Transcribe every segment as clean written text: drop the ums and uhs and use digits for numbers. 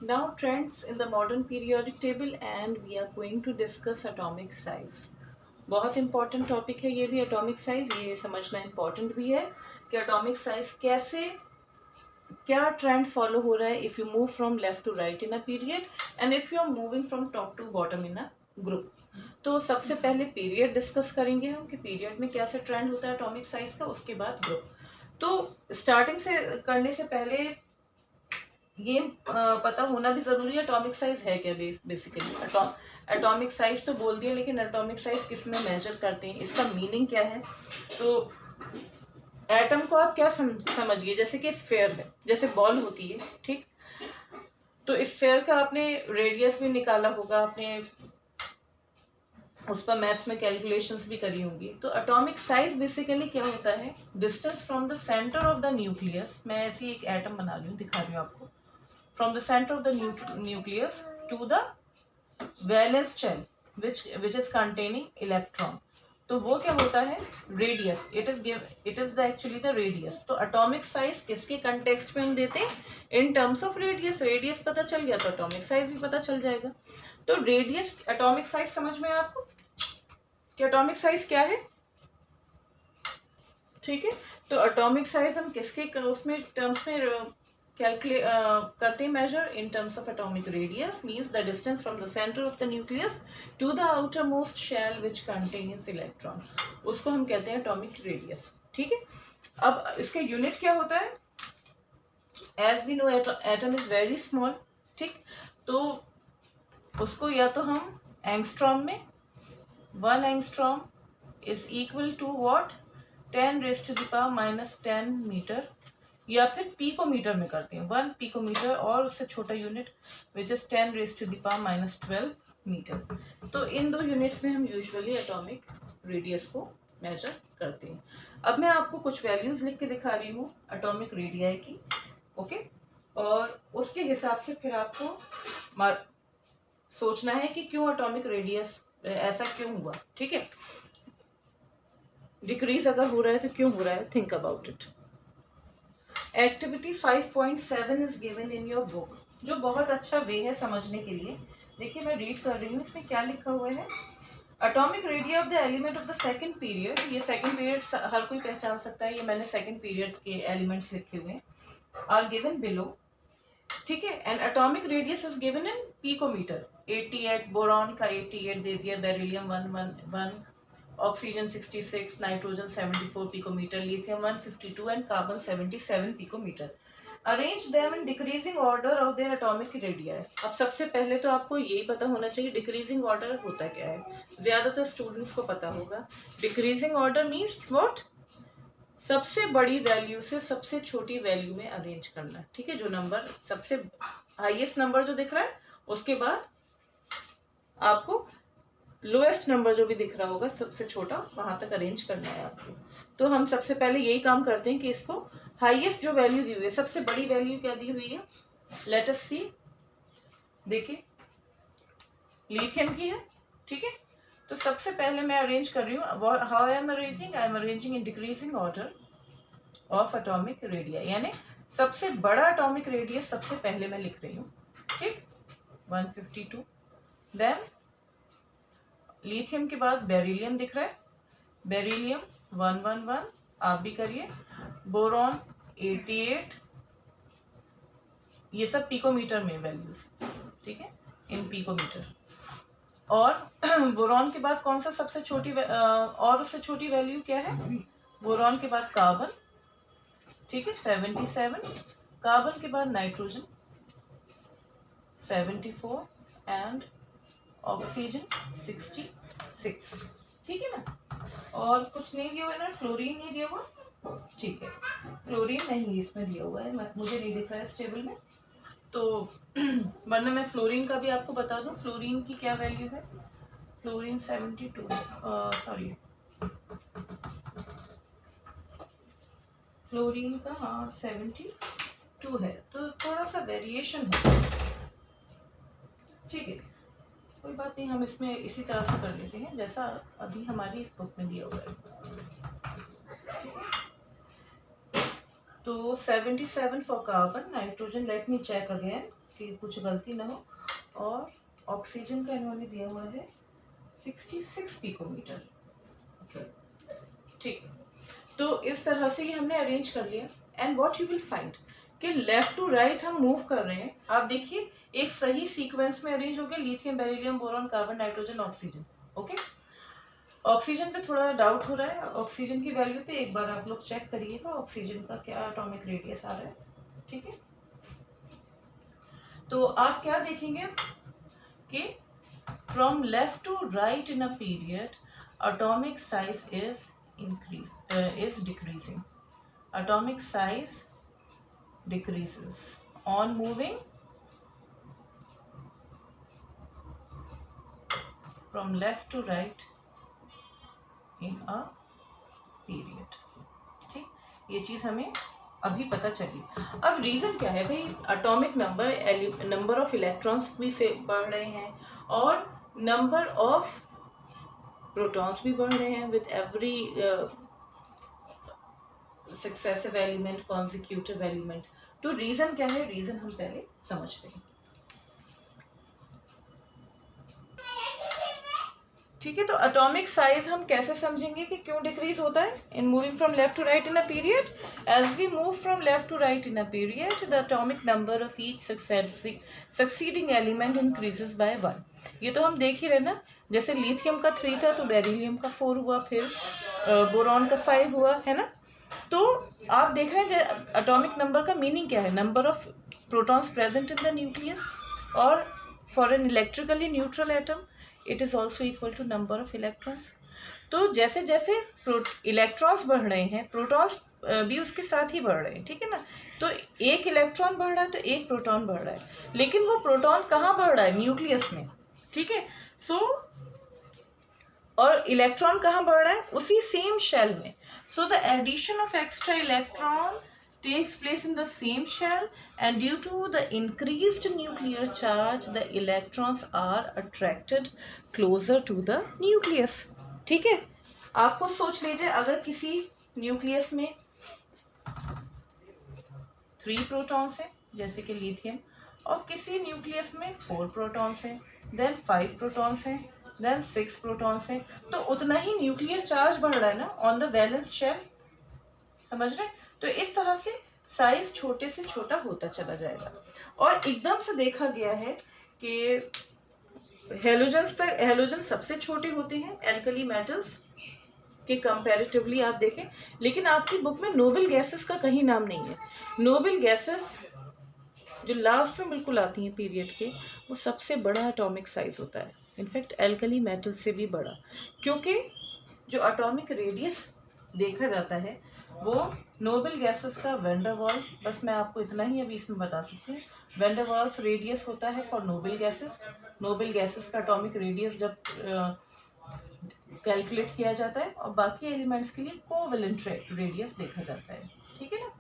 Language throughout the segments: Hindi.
Now trends in the modern periodic table and we are going to discuss atomic size. बहुत इंपॉर्टेंट टॉपिक है ये भी एटॉमिक साइज, ये समझना इंपॉर्टेंट भी है कि एटॉमिक साइज कैसे, क्या ट्रेंड फॉलो हो रहा है if you move from left to right in a period and if you are moving from top to bottom in a group. तो सबसे पहले पीरियड डिस्कस करेंगे हम कि पीरियड में कैसे ट्रेंड होता है एटॉमिक साइज का, उसके बाद ग्रुप. तो स्टार्टिंग से करने से पहले ये पता होना भी जरूरी है एटॉमिक साइज है क्या. बेसिकली एटॉमिक साइज तो बोल दिया, लेकिन एटॉमिक साइज किस में मेजर करते हैं, इसका मीनिंग क्या है. तो एटम को आप क्या समझिए, जैसे कि स्फेयर है, जैसे बॉल होती है, ठीक. तो स्फेयर का आपने रेडियस भी निकाला होगा, आपने उस पर मैथ्स में कैलकुलेशंस भी करी होंगी. तो एटॉमिक साइज बेसिकली क्या होता है, distance from the centre of the nucleus. मैं ऐसी एक एटम बना रही हूँ, दिखा रही हूँ आपको. From the center of the nucleus to the valence shell which is containing electron. तो वो क्या होता है, radius. It is the actually the radius. तो एटॉमिक साइज किसके कंटेक्स्ट में हम देते हैं, in terms of radius. Radius पता चल गया तो एटॉमिक साइज भी पता चल जाएगा. तो रेडियस एटॉमिक साइज समझ में आपको कि एटॉमिक साइज क्या है, ठीक है. तो एटॉमिक साइज हम किसके उसमें टर्म्स में calculate करते हैं measure in terms of atomic radius, means the distance from the center of the nucleus to the outermost shell which contains electron. उसको हम कहते हैं atomic radius, ठीक है. अब इसके यूनिट क्या होता है, as we know atom is very small, ठीक. तो उसको या तो हम एंगस्ट्रॉम में, 1 angstrom is equal to what, 10⁻⁻10 metre, या फिर पीकोमीटर में करते हैं, 1 पिकोमीटर, और उससे छोटा यूनिट विच इज 10⁻⁻12 मीटर. तो इन दो यूनिट्स में हम यूजुअली एटॉमिक रेडियस को मेजर करते हैं. अब मैं आपको कुछ वैल्यूज लिख के दिखा रही हूँ एटॉमिक रेडियाई की, ओके. और उसके हिसाब से फिर आपको सोचना है कि क्यों एटॉमिक रेडियस ऐसा क्यों हुआ, ठीक है. डिक्रीज अगर हो रहा है तो क्यों हो रहा है, think about it. Activity 5.7 is given in your book, जो बहुत अच्छा वे है समझने के लिए. देखिए मैं रीड कर रही हूँ, इसमें क्या लिखा हुआ है. Atomic radio of the element of the second period. ये सेकंड पीरियड हर कोई पहचान सकता है, ये मैंने सेकंड पीरियड के एलिमेंट्स लिखे हुए हैं, आर गिवन बिलो, ठीक है. And atomic radius is given in picometer. 88 boron का 88 दे दिया, beryllium 111, oxygen 66, nitrogen 74 picometer, lithium 152 and carbon 77 picometer. Arrange them in decreasing order of their atomic radii. अब सबसे पहले तो आपको यही पता होना चाहिए डिक्रीजिंग ऑर्डर होता क्या है. ज्यादातर स्टूडेंट्स को पता होगा डिक्रीजिंग ऑर्डर मीन्स व्हाट, सबसे बड़ी वैल्यू से सबसे छोटी वैल्यू में अरेंज करना, ठीक है. जो नंबर सबसे हाईएस्ट नंबर जो दिख रहा है, उसके बाद आपको लोएस्ट नंबर जो भी दिख रहा होगा सबसे छोटा, वहां तक अरेंज करना है आपको. तो हम सबसे पहले यही काम करते हैं कि इसको हाईएस्ट जो वैल्यू दी हुई है, सबसे बड़ी वैल्यू क्या दी हुई है, लेट अस सी. देखिए लिथियम की है, ठीक है. तो सबसे पहले मैं अरेंज कर रही हूँ, how I am arranging in decreasing order of atomic radii, यानी सबसे बड़ा एटॉमिक रेडियस सबसे पहले मैं लिख रही हूँ, ठीक. 152, देन लिथियम के बाद बेरिलियम दिख रहा है, बेरिलियम 111, आप भी करिए. बोरॉन 88, ये सब पिकोमीटर में वैल्यूज, ठीक है, इन पिकोमीटर. और बोरॉन के बाद कौन सा सबसे छोटी और उससे छोटी वैल्यू क्या है, बोरॉन के बाद कार्बन, ठीक है, 77, कार्बन के बाद नाइट्रोजन 74 एंड ऑक्सीजन 66, ठीक है ना. और कुछ नहीं दिया हुआ है ना, फ्लोरीन नहीं दिया हुआ, ठीक है. फ्लोरीन नहीं इसमें दिया हुआ है, मुझे नहीं दिख रहा है इस टेबल में. तो वरना मैं फ्लोरीन का भी आपको बता दूं, फ्लोरीन की क्या वैल्यू है. फ्लोरीन 72, सॉरी फ्लोरीन का, हाँ 72 है. तो थोड़ा सा वेरिएशन है, ठीक है. कोई बात नहीं, हम इसमें इसी तरह से कर लेते हैं जैसा अभी हमारी इस बुक में दिया हुआ है. तो 77 for carbon, nitrogen let me check again, कि कुछ गलती ना हो। और ऑक्सीजन का इन्होंने दिया हुआ है 66 पिकोमीटर। ओके ठीक, तो इस तरह से ये हमने अरेंज कर लिया। And what you will find कि लेफ्ट टू राइट हम मूव कर रहे हैं। आप देखिए एक सही सीक्वेंस में अरेंज हो गया, lithium, beryllium, boron, carbon, nitrogen, oxygen. Okay, oxygen पे थोड़ा डाउट हो रहा है। ऑक्सीजन की वैल्यू पे एक बार आप लोग चेक करिएगा ऑक्सीजन का क्या एटॉमिक रेडियस आ रहा है। ठीक है, तो आप क्या देखेंगे कि from left to right in a period atomic size is decreasing. Atomic size decreases on moving from left to right in a period. ठीक, ये चीज हमें अभी पता चली। अब रीजन क्या है भाई, एटॉमिक नंबर ऑफ इलेक्ट्रॉन्स भी बढ़ रहे हैं और नंबर ऑफ प्रोटॉन्स भी बढ़ रहे हैं with every successive element, consecutive element. तो रीजन क्या है, रीजन हम पहले समझते हैं। ठीक है, तो एटॉमिक साइज हम कैसे समझेंगे कि क्यों डिक्रीज होता है in moving from left to right in a period. As we move from left to right in a period the atomic number of each succeeding element increases by 1। ये तो हम देख ही रहे ना, जैसे लिथियम का 3 था तो बेरिलियम का 4 हुआ, फिर बोरॉन का 5 हुआ, है ना। तो आप देख रहे हैं एटॉमिक नंबर का मीनिंग क्या है, number of protons present in the nucleus, और for an electrically neutral atom it is also equal to number of electrons. तो जैसे जैसे इलेक्ट्रॉन्स बढ़ रहे हैं, प्रोटॉन्स भी उसके साथ ही बढ़ रहे हैं। ठीक है ना, तो एक इलेक्ट्रॉन बढ़ रहा है तो एक प्रोटॉन बढ़ रहा है, लेकिन वो प्रोटॉन कहाँ बढ़ रहा है, न्यूक्लियस में। ठीक है, सो और इलेक्ट्रॉन कहाँ बढ़ रहा है, उसी सेम शेल में। So the addition of extra electron takes place in the same shell, and due to the increased nuclear charge the electrons are attracted closer to the nucleus. ठीक है, आपको सोच लीजिए अगर किसी न्यूक्लियस में 3 प्रोटॉन्स हैं जैसे कि लिथियम, और किसी न्यूक्लियस में 4 प्रोटॉन्स हैं, देन 5 प्रोटॉन्स हैं, देन 6 प्रोटॉन्स हैं, तो उतना ही न्यूक्लियर चार्ज बढ़ रहा है ना ऑन द वैलेंस शेल। समझ रहे? तो इस तरह से साइज छोटे से छोटा होता चला जाएगा। और एकदम से देखा गया है कि हेलोजन सबसे छोटे होते हैं एल्कली मेटल्स के कंपैरेटिवली, आप देखें। लेकिन आपकी बुक में नोबल गैसेस का कहीं नाम नहीं है। नोबल गैसेस जो लास्ट में बिल्कुल आती हैं पीरियड के, वो सबसे बड़ा एटॉमिक साइज होता है, इनफैक्ट एल्कली मेटल से भी बड़ा, क्योंकि जो एटॉमिक रेडियस देखा जाता है वो नोबल गैसेस का वेंडरवाल, बस मैं आपको इतना ही अभी इसमें बता सकती हूँ। वेंडरवाल्स रेडियस होता है for noble gases. Noble gases का एटॉमिक रेडियस जब कैलकुलेट किया जाता है, और बाकी एलिमेंट्स के लिए कोवेलेंट रेडियस देखा जाता है। ठीक है ना,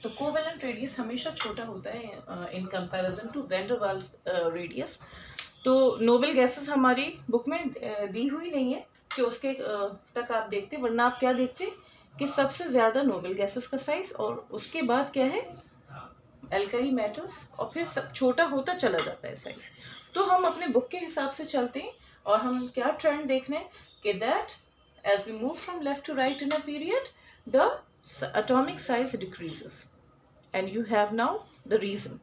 तो कोवेलेंट रेडियस हमेशा छोटा होता है इन कंपैरिजन टू वेंडरवाल्स रेडियस। तो नोबल गैसेस हमारी बुक में दी हुई नहीं है कि उसके तक आप देखते, वरना आप क्या देखते कि सबसे ज़्यादा नोबल गैसेस का साइज, और उसके बाद क्या है एल्कली मेटल्स, और फिर सब छोटा होता चला जाता है साइज। तो हम अपने बुक के हिसाब से चलते हैं, और हम क्या ट्रेंड देख रहे हैं कि that as we move from left to right in a period the atomic size decreases, and you have now the reason.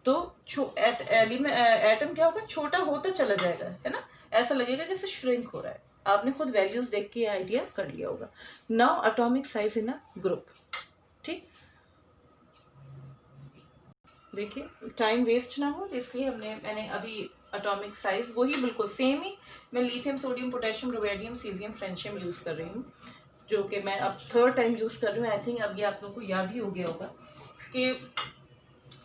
तो एटम क्या होगा, छोटा होता चला जाएगा, है ना, ऐसा लगेगा जैसे श्रिंक हो रहा है। आपने खुद वैल्यूज देख के आइडिया कर लिया होगा। Now atomic size in a group. ठीक, देखिए टाइम वेस्ट ना हो इसलिए मैंने अभी एटॉमिक साइज वही बिल्कुल सेम ही, मैं lithium, sodium, potassium, rubidium, caesium, francium use कर रही हूँ, जो कि मैं अब 3rd टाइम यूज़ कर रही हूँ। आई थिंक अब ये आप लोगों को याद ही हो गया होगा कि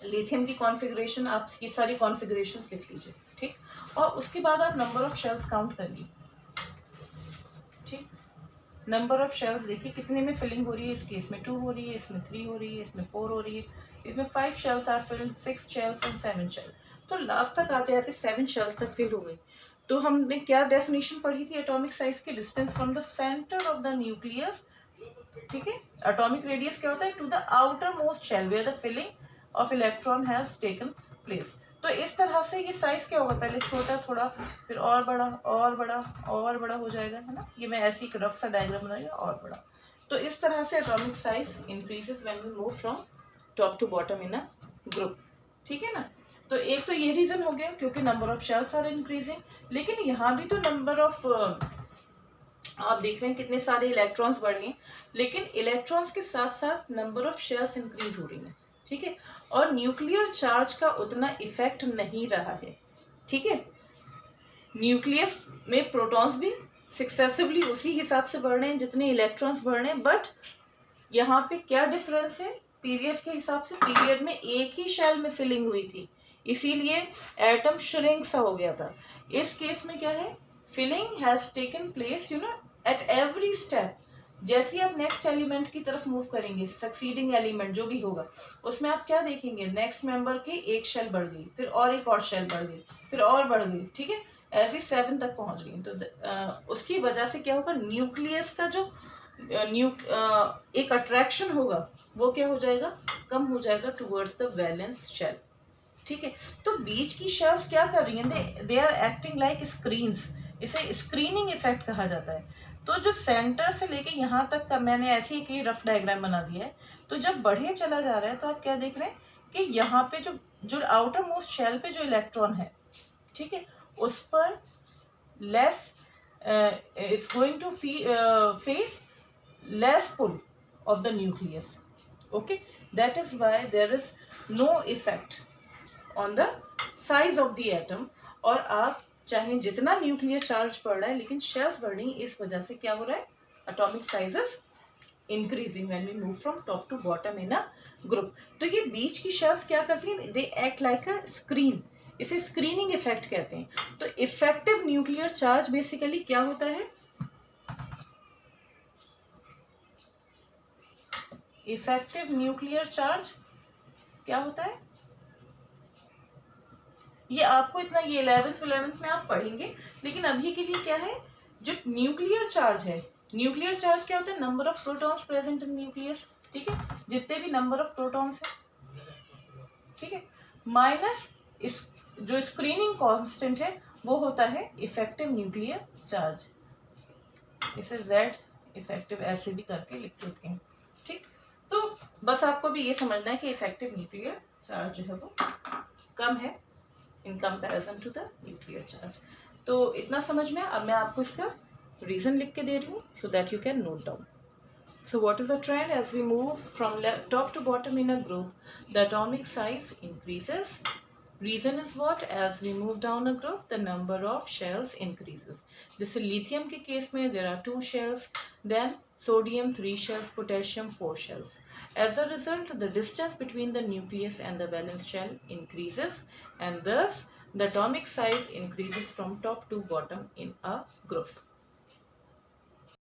लिथियम की कॉन्फ़िगरेशन, आप ये सारी कॉन्फ़िगरेशंस लिख लीजिए। ठीक, और उसके बाद आप नंबर ऑफ शेल्स काउंट करिए। ठीक, नंबर ऑफ शेल्स देखिए कितने में फिलिंग हो रही है। इस केस में 2 हो रही है, इसमें 3 हो रही है, इसमें 4 हो रही है, इसमें 5 shells are filled, 6 shells and 7 shell. तो लास्ट तक आते आते 7 शेल्स तक फिल हो गई। तो हमने क्या डेफिनेशन पढ़ी थी एटॉमिक साइज की, distance from the centre of the nucleus. ठीक है, एटॉमिक रेडियस क्या होता है, to the outermost shell where the filling of electron has taken place. तो इस तरह से ये साइज क्या होगा, पहले छोटा थोड़ा, फिर और बड़ा और बड़ा और बड़ा हो जाएगा, है ना। ये मैं ऐसे ही रफ सा डायग्राम बनाऊंगी, और बड़ा। तो इस तरह से atomic size increases when we move from top to bottom in a group, ठीक है ना। तो एक तो ये रीजन हो गया क्योंकि number of shells are increasing, लेकिन यहाँ भी तो नंबर ऑफ आप देख रहे हैं कितने सारे इलेक्ट्रॉन्स बढ़ रहे हैं, लेकिन इलेक्ट्रॉन्स के साथ साथ नंबर ऑफ शेल्स इंक्रीज हो रही है, ठीक है। और न्यूक्लियर चार्ज का उतना इफेक्ट नहीं रहा है, ठीक है। न्यूक्लियस में प्रोटॉन्स भी सक्सेसिवली उसी हिसाब से बढ़ रहे हैं जितने इलेक्ट्रॉन्स बढ़ रहे हैं, बट यहाँ पे क्या डिफरेंस है, पीरियड के हिसाब से पीरियड में एक ही शेल में फिलिंग हुई थी, इसीलिए एटम श्रिंक सा हो गया था। इस केस में क्या है, filling has taken place, you know, at every step. जैसे ही आप नेक्स्ट एलिमेंट की तरफ मूव करेंगे, सक्सीडिंग एलिमेंट जो भी होगा, उसमें आप क्या देखेंगे, नेक्स्ट मेंबर की एक शेल बढ़ गई, फिर और एक और शेल बढ़ गई, फिर और बढ़ गई, ठीक है, ऐसे 7 तक पहुंच गई। तो उसकी वजह से क्या होगा, न्यूक्लियस का जो एक अट्रैक्शन होगा वो क्या हो जाएगा, कम हो जाएगा टुवर्ड्स द वैलेंस शेल, ठीक है। तो बीच की शेल्स क्या कर रही हैं, they are acting like screens, इसे स्क्रीनिंग इफेक्ट कहा जाता है। तो जो सेंटर से लेके यहाँ तक का मैंने ऐसे ही रफ डायग्राम बना दिया है। तो जब बढ़े चला जा रहा है तो आप क्या देख रहे हैं कि यहाँ पे जो जो आउटर मोस्ट शेल पे जो इलेक्ट्रॉन है, ठीक है, उस पर less it's going to face less pull of the nucleus, okay, that is why there is no effect on the size of the atom। और आप चाहे जितना न्यूक्लियर चार्ज बढ़ रहा है, लेकिन शेल्स बढ़ रही, इस वजह से क्या हो रहा है, atomic sizes increasing when we move from top to bottom in a group. तो ये बीच की शेल्स क्या करती हैं, they act like a screen, इसे स्क्रीनिंग इफेक्ट कहते हैं। तो इफेक्टिव न्यूक्लियर चार्ज बेसिकली क्या होता है, इफेक्टिव न्यूक्लियर चार्ज क्या होता है, ये आपको इतना, ये 11th में आप पढ़ेंगे, लेकिन अभी के लिए क्या है, जो न्यूक्लियर चार्ज है, न्यूक्लियर चार्ज क्या होता है, number of protons present in nucleus, ठीक है, जितने भी नंबर ऑफ प्रोटॉन्स है, ठीक है, माइनस इस जो स्क्रीनिंग कांस्टेंट है वो होता है इफेक्टिव न्यूक्लियर चार्ज, इसे Z इफेक्टिव ऐसे भी करके लिख देते हैं, ठीक। तो बस आपको भी ये समझना है कि इफेक्टिव न्यूक्लियर चार्ज जो है वो कम है in comparison to the nuclear charge. तो इतना समझ में। अब मैं आपको इसका रीजन लिख के दे रही हूँ so that you can note down. So what is the trend as we move from top to bottom in a group? The atomic size increases. Reason is what? As we move down a group, the number of shells increases. This is lithium के case में there are 2 shells, then sodium 3 shells, potassium 4 shells. As a result, the distance between the nucleus and the valence shell increases, and thus the atomic size increases from top to bottom in a group.